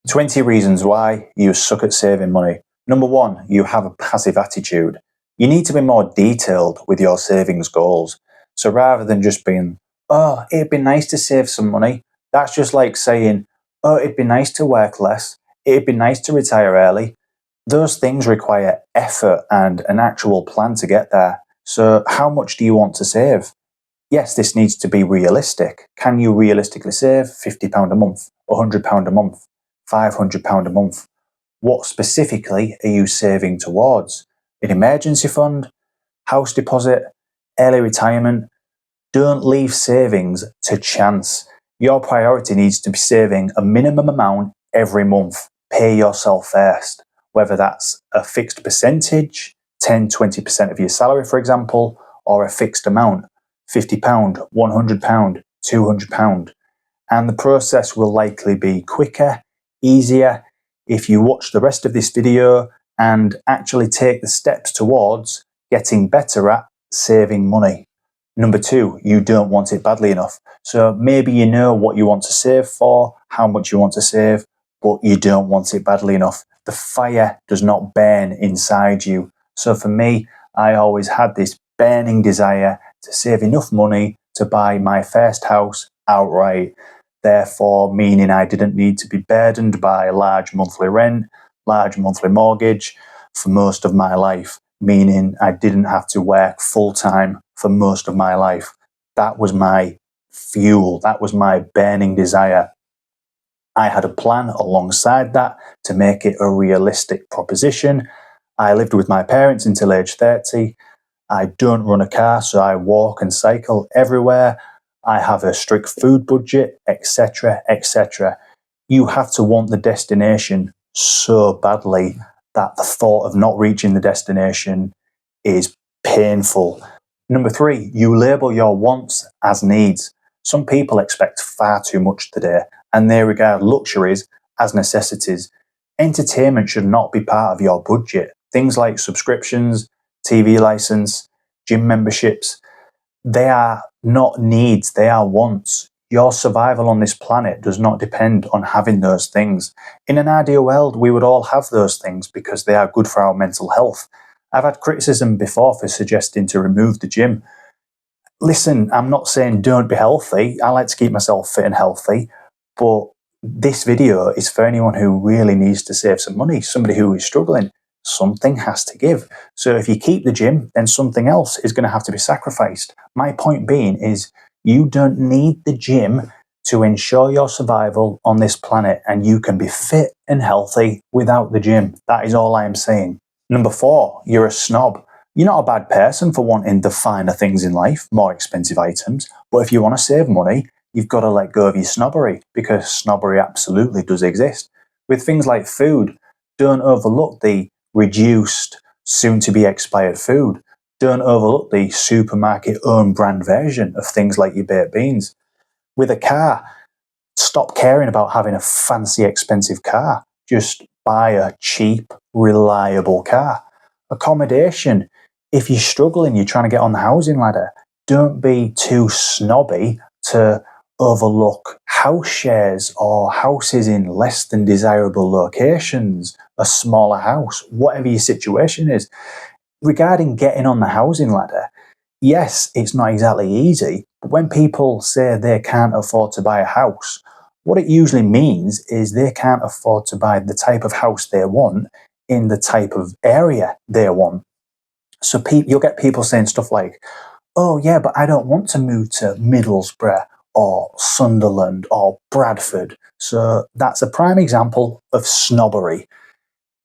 20 reasons why you suck at saving money. Number one, you have a passive attitude. You need to be more detailed with your savings goals. So rather than just being, oh, it'd be nice to save some money, that's just like saying, oh, it'd be nice to work less, it'd be nice to retire early. Those things require effort and an actual plan to get there. So how much do you want to save? Yes, this needs to be realistic. Can you realistically save £50 a month, £100 a month, £500 a month? What specifically are you saving towards? An emergency fund, house deposit, early retirement? Don't leave savings to chance. Your priority needs to be saving a minimum amount every month. Pay yourself first, whether that's a fixed percentage, 10-20% of your salary, for example, or a fixed amount, £50, £100, £200. And the process will likely be quicker, easier, if you watch the rest of this video and actually take the steps towards getting better at saving money. Number two, you don't want it badly enough. So maybe you know what you want to save for, how much you want to save, but you don't want it badly enough. The fire does not burn inside you. So for me, I always had this burning desire to save enough money to buy my first house outright. Therefore, meaning I didn't need to be burdened by large monthly rent, large monthly mortgage for most of my life, meaning I didn't have to work full time for most of my life. That was my fuel. That was my burning desire. I had a plan alongside that to make it a realistic proposition. I lived with my parents until age 30. I don't run a car, so I walk and cycle everywhere. I have a strict food budget, etc., etc. You have to want the destination so badly that the thought of not reaching the destination is painful. Number three, you label your wants as needs. Some people expect far too much today, and they regard luxuries as necessities. Entertainment should not be part of your budget. Things like subscriptions, TV license, gym memberships, they are not needs, they are wants. Your survival on this planet does not depend on having those things. In an ideal world, we would all have those things because they are good for our mental health. I've had criticism before for suggesting to remove the gym. Listen, I'm not saying don't be healthy. I like to keep myself fit and healthy, but this video is for anyone who really needs to save some money, somebody who is struggling. Something has to give. So if you keep the gym, then something else is going to have to be sacrificed. My point being is you don't need the gym to ensure your survival on this planet, and you can be fit and healthy without the gym. That is all I am saying. Number four, you're a snob. You're not a bad person for wanting the finer things in life, more expensive items, but if you want to save money, you've got to let go of your snobbery, because snobbery absolutely does exist. With things like food, don't overlook the reduced, soon-to-be expired food. Don't overlook the supermarket own brand version of things like your baked beans. With a car, stop caring about having a fancy, expensive car. Just buy a cheap, reliable car. Accommodation, if you're struggling, you're trying to get on the housing ladder, don't be too snobby to overlook house shares or houses in less than desirable locations, a smaller house, whatever your situation is. Regarding getting on the housing ladder, yes, it's not exactly easy, but when people say they can't afford to buy a house, what it usually means is they can't afford to buy the type of house they want in the type of area they want. So you'll get people saying stuff like, oh yeah, but I don't want to move to Middlesbrough or Sunderland or Bradford. So that's a prime example of snobbery.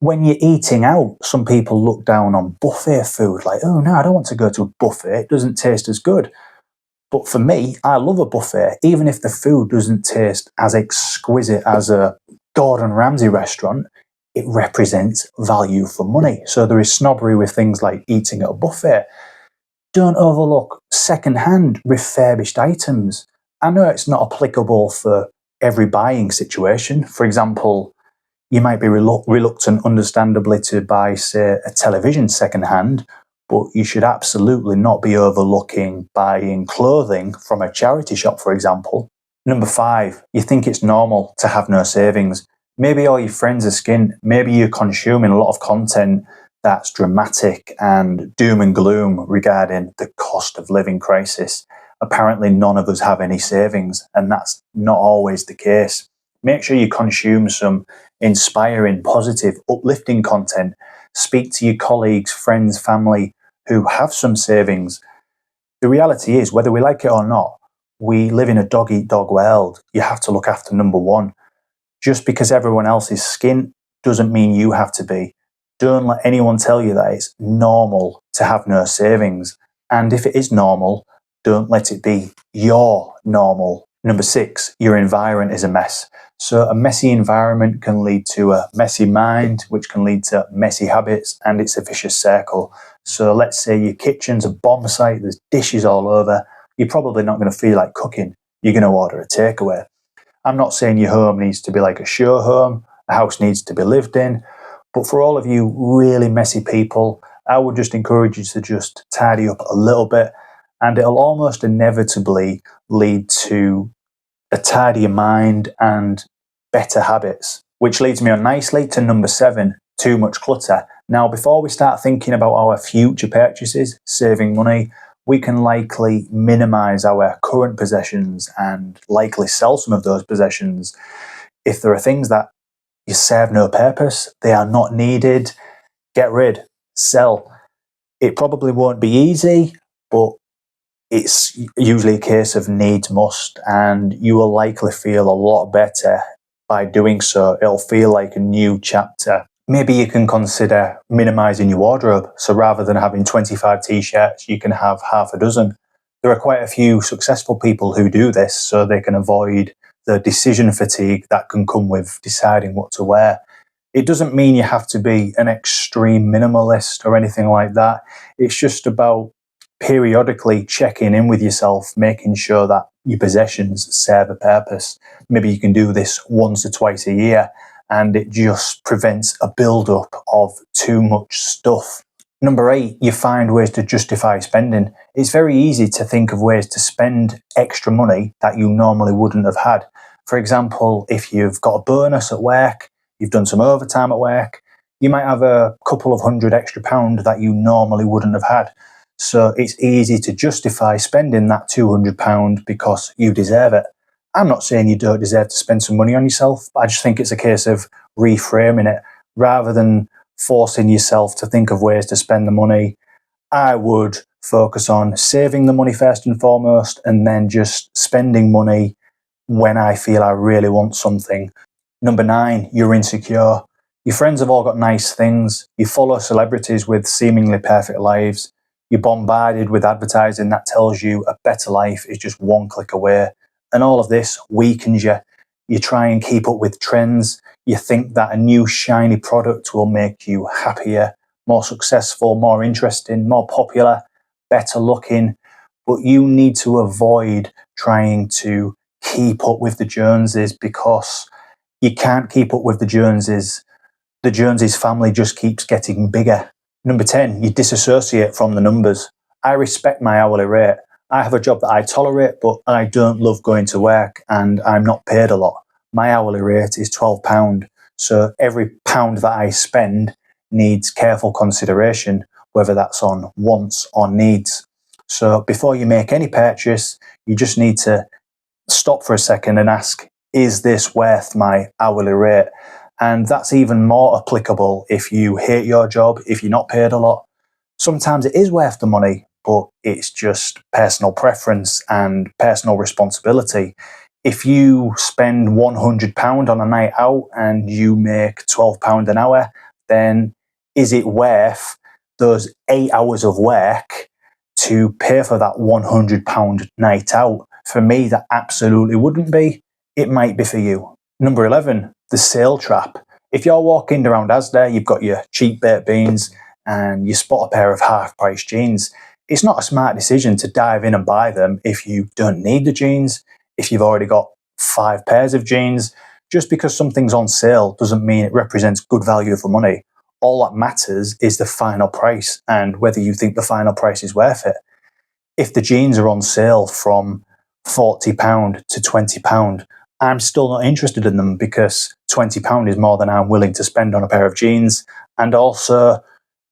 When you're eating out, some people look down on buffet food, like, oh no, I don't want to go to a buffet, it doesn't taste as good. But for me, I love a buffet, even if the food doesn't taste as exquisite as a Gordon Ramsay restaurant, it represents value for money. So there is snobbery with things like eating at a buffet. Don't overlook second-hand refurbished items. I know it's not applicable for every buying situation. For example, you might be reluctant, understandably, to buy, say, a television second-hand, but you should absolutely not be overlooking buying clothing from a charity shop, for example. Number five, you think it's normal to have no savings. Maybe all your friends are skint. Maybe you're consuming a lot of content that's dramatic and doom and gloom regarding the cost of living crisis. Apparently, none of us have any savings, and that's not always the case. Make sure you consume some inspiring, positive, uplifting content. Speak to your colleagues, friends, family who have some savings. The reality is, whether we like it or not, we live in a dog eat dog world. You have to look after number one. Just because everyone else is skint doesn't mean you have to be. Don't let anyone tell you that it's normal to have no savings. And if it is normal, don't let it be your normal. Number 6, your environment is a mess. So a messy environment can lead to a messy mind, which can lead to messy habits, and it's a vicious circle. So let's say your kitchen's a bomb site, there's dishes all over, you're probably not going to feel like cooking. You're going to order a takeaway. I'm not saying your home needs to be like a show home, a house needs to be lived in, but for all of you really messy people, I would just encourage you to just tidy up a little bit, and it'll almost inevitably lead to a tidier mind and better habits. Which leads me on nicely to number 7, too much clutter. Now, before we start thinking about our future purchases, saving money, we can likely minimize our current possessions and likely sell some of those possessions. If there are things that you serve no purpose, they are not needed, get rid, sell. It probably won't be easy, but it's usually a case of needs must, and you will likely feel a lot better by doing so. It'll feel like a new chapter. Maybe you can consider minimizing your wardrobe. So rather than having 25 t-shirts, you can have half a dozen. There are quite a few successful people who do this so they can avoid the decision fatigue that can come with deciding what to wear. It doesn't mean you have to be an extreme minimalist or anything like that. It's just about periodically checking in with yourself, making sure that your possessions serve a purpose. Maybe you can do this once or twice a year, and it just prevents a build-up of too much stuff. Number 8, you find ways to justify spending. It's very easy to think of ways to spend extra money that you normally wouldn't have had. For example, if you've got a bonus at work, you've done some overtime at work, you might have a couple of £100 extra that you normally wouldn't have had. So it's easy to justify spending that £200 because you deserve it. I'm not saying you don't deserve to spend some money on yourself, but I just think it's a case of reframing it. Rather than forcing yourself to think of ways to spend the money, I would focus on saving the money first and foremost, and then just spending money when I feel I really want something. Number 9, you're insecure. Your friends have all got nice things. You follow celebrities with seemingly perfect lives. You're bombarded with advertising that tells you a better life is just one click away. And all of this weakens you. You try and keep up with trends. You think that a new shiny product will make you happier, more successful, more interesting, more popular, better looking. But you need to avoid trying to keep up with the Joneses, because you can't keep up with the Joneses. The Joneses family just keeps getting bigger. Number 10, you disassociate from the numbers. I respect my hourly rate. I have a job that I tolerate, but I don't love going to work and I'm not paid a lot. My hourly rate is £12. So every pound that I spend needs careful consideration, whether that's on wants or needs. So before you make any purchase, you just need to stop for a second and ask, is this worth my hourly rate? And that's even more applicable if you hate your job, if you're not paid a lot. Sometimes it is worth the money, but it's just personal preference and personal responsibility. If you spend £100 on a night out and you make £12 an hour, then is it worth those 8 hours of work to pay for that £100 night out? For me, that absolutely wouldn't be. It might be for you. Number 11, the sale trap. If you're walking around Asda, you've got your cheap baked beans and you spot a pair of half-price jeans, it's not a smart decision to dive in and buy them if you don't need the jeans, if you've already got 5 pairs of jeans. Just because something's on sale doesn't mean it represents good value for money. All that matters is the final price and whether you think the final price is worth it. If the jeans are on sale from £40 to £20, I'm still not interested in them because £20 is more than I'm willing to spend on a pair of jeans. And also,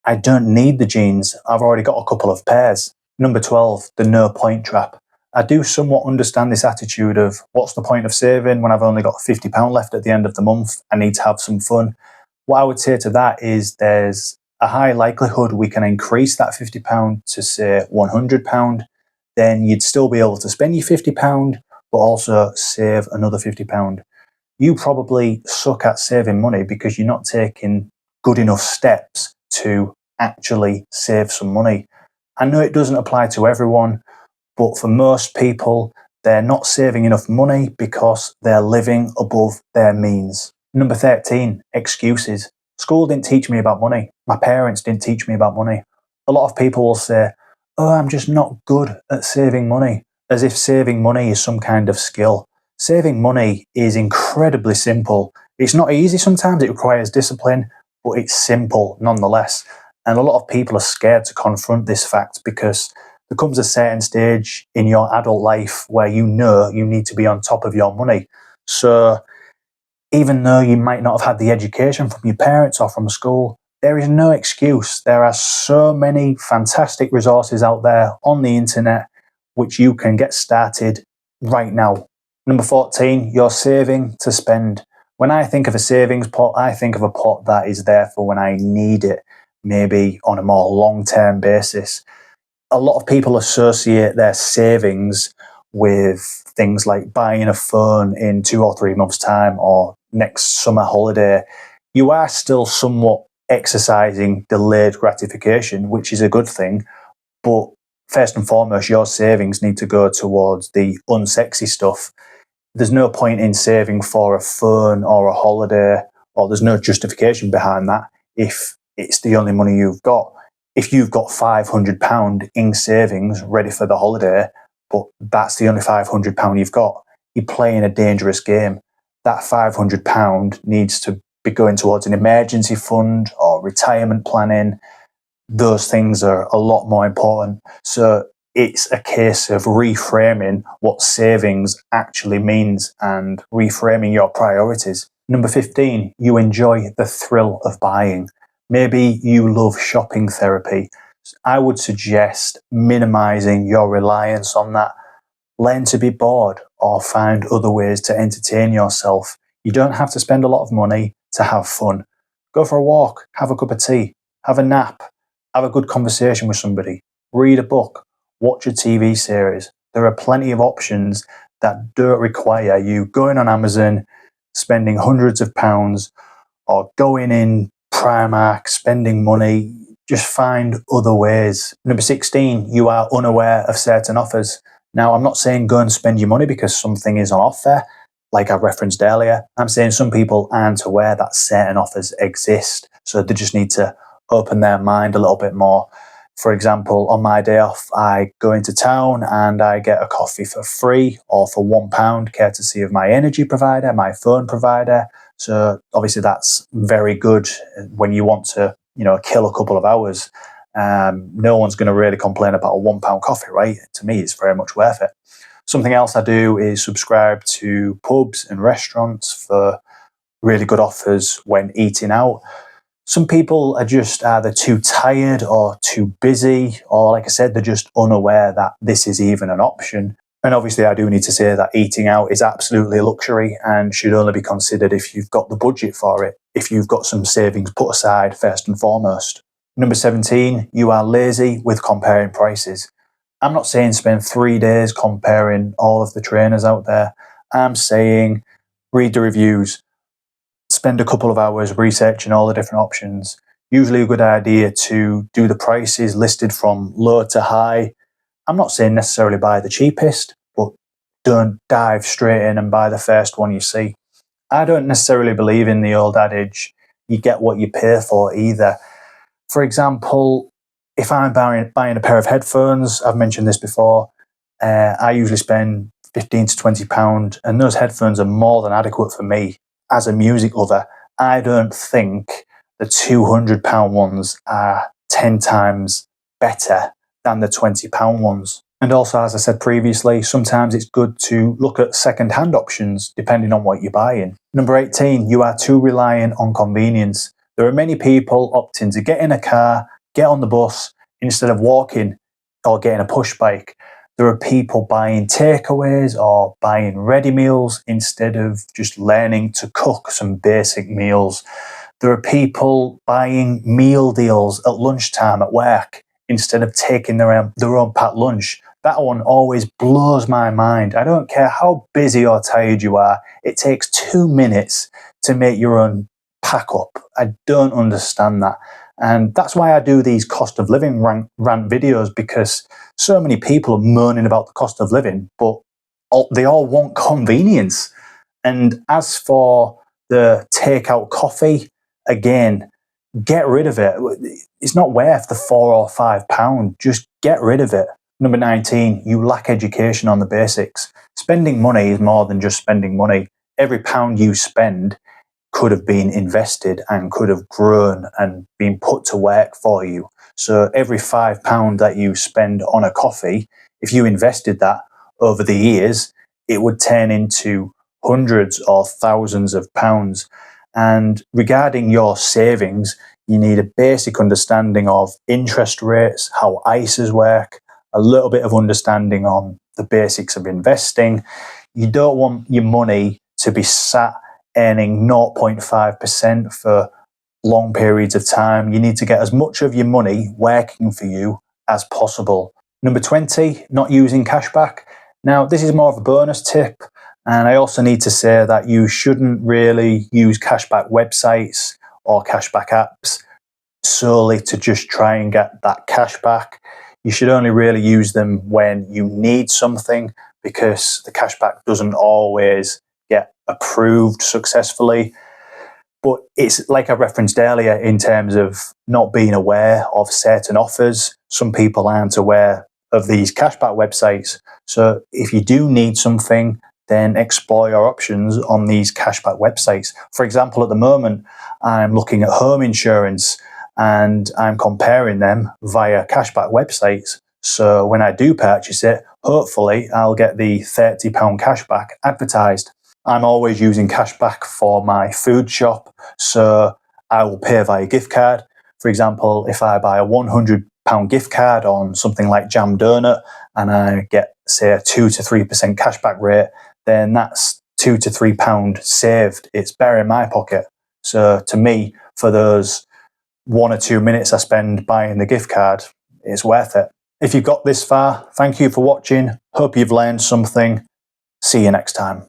I don't need the jeans. I've already got a couple of pairs. Number 12, the no point trap. I do somewhat understand this attitude of what's the point of saving when I've only got £50 left at the end of the month? I need to have some fun. What I would say to that is there's a high likelihood we can increase that £50 to say £100. Then you'd still be able to spend your £50, but also save another £50. You probably suck at saving money because you're not taking good enough steps to actually save some money. I know it doesn't apply to everyone, but for most people, they're not saving enough money because they're living above their means. Number 13, excuses. School didn't teach me about money. My parents didn't teach me about money. A lot of people will say, oh, I'm just not good at saving money, as if saving money is some kind of skill. Saving money is incredibly simple. It's not easy sometimes, it requires discipline, but it's simple nonetheless. And a lot of people are scared to confront this fact because there comes a certain stage in your adult life where you know you need to be on top of your money. So even though you might not have had the education from your parents or from school, there is no excuse. There are so many fantastic resources out there on the internet which you can get started right now. Number 14, you're saving to spend. When I think of a savings pot, I think of a pot that is there for when I need it, maybe on a more long-term basis. A lot of people associate their savings with things like buying a phone in 2 or 3 months' time or next summer holiday. You are still somewhat exercising delayed gratification, which is a good thing. But first and foremost, your savings need to go towards the unsexy stuff. There's no point in saving for a phone or a holiday, or there's no justification behind that if it's the only money you've got. If you've got £500 in savings ready for the holiday, but that's the only £500 you've got, you're playing a dangerous game. That £500 needs to be going towards an emergency fund or retirement planning. Those things are a lot more important. So it's a case of reframing what savings actually means and reframing your priorities. Number 15, you enjoy the thrill of buying. Maybe you love shopping therapy. I would suggest minimizing your reliance on that. Learn to be bored or find other ways to entertain yourself. You don't have to spend a lot of money to have fun. Go for a walk, have a cup of tea, have a nap, have a good conversation with somebody, read a book, watch a TV series. There are plenty of options that don't require you going on Amazon, spending hundreds of pounds, or going in Primark, spending money. Just find other ways. Number 16, you are unaware of certain offers. Now, I'm not saying go and spend your money because something is on offer, like I referenced earlier. I'm saying some people aren't aware that certain offers exist, so they just need to open their mind a little bit more. For example, on my day off, I go into town and I get a coffee for free or for £1, courtesy of my energy provider, my phone provider. So obviously that's very good when you want to, kill a couple of hours. No one's going to really complain about a £1 coffee, right? To me, it's very much worth it. Something else I do is subscribe to pubs and restaurants for really good offers when eating out. Some people are just either too tired or too busy, or like I said, they're just unaware that this is even an option. And obviously, I do need to say that eating out is absolutely a luxury and should only be considered if you've got the budget for it, if you've got some savings put aside first and foremost. Number 17, you are lazy with comparing prices. I'm not saying spend 3 days comparing all of the trainers out there. I'm saying read the reviews, spend a couple of hours researching all the different options. Usually a good idea to do the prices listed from low to high. I'm not saying necessarily buy the cheapest, but don't dive straight in and buy the first one you see. I don't necessarily believe in the old adage, you get what you pay for either. For example, if I'm buying a pair of headphones, I've mentioned this before, I usually spend £15 to £20, and those headphones are more than adequate for me. As a music lover, I don't think the £200 ones are 10 times better than the £20 ones. And also, as I said previously, sometimes it's good to look at second-hand options depending on what you're buying. Number 18, you are too reliant on convenience. There are many people opting to get in a car, get on the bus, instead of walking or getting a push bike. There are people buying takeaways or buying ready meals instead of just learning to cook some basic meals. There are people buying meal deals at lunchtime at work instead of taking their own packed lunch. That one always blows my mind. I don't care how busy or tired you are, it takes 2 minutes to make your own pack up. I don't understand that. And that's why I do these cost of living rant videos, because so many people are moaning about the cost of living, but they all want convenience. And as for the takeout coffee, again, get rid of it. It's not worth the £4 or £5. Just get rid of it. Number 19, you lack education on the basics. Spending money is more than just spending money. Every pound you spend could have been invested and could have grown and been put to work for you. So every £5 that you spend on a coffee, if you invested that over the years, it would turn into hundreds or thousands of pounds. And regarding your savings, you need a basic understanding of interest rates, how ISAs work, a little bit of understanding on the basics of investing. You don't want your money to be sat earning 0.5% for long periods of time. You need to get as much of your money working for you as possible. Number 20, not using cashback. Now, this is more of a bonus tip. And I also need to say that you shouldn't really use cashback websites or cashback apps solely to just try and get that cashback. You should only really use them when you need something, because the cashback doesn't always get approved successfully. But it's like I referenced earlier in terms of not being aware of certain offers. Some people aren't aware of these cashback websites. So if you do need something, then explore your options on these cashback websites. For example, at the moment, I'm looking at home insurance and I'm comparing them via cashback websites. So when I do purchase it, hopefully I'll get the £30 cashback advertised. I'm always using cashback for my food shop, so I will pay via gift card. For example, if I buy a £100 gift card on something like Jam Donut and I get, say, a 2 to 3% cashback rate, then that's £2 to £3 saved. It's better in my pocket. So to me, for those 1 or 2 minutes I spend buying the gift card, it's worth it. If you've got this far, thank you for watching. Hope you've learned something. See you next time.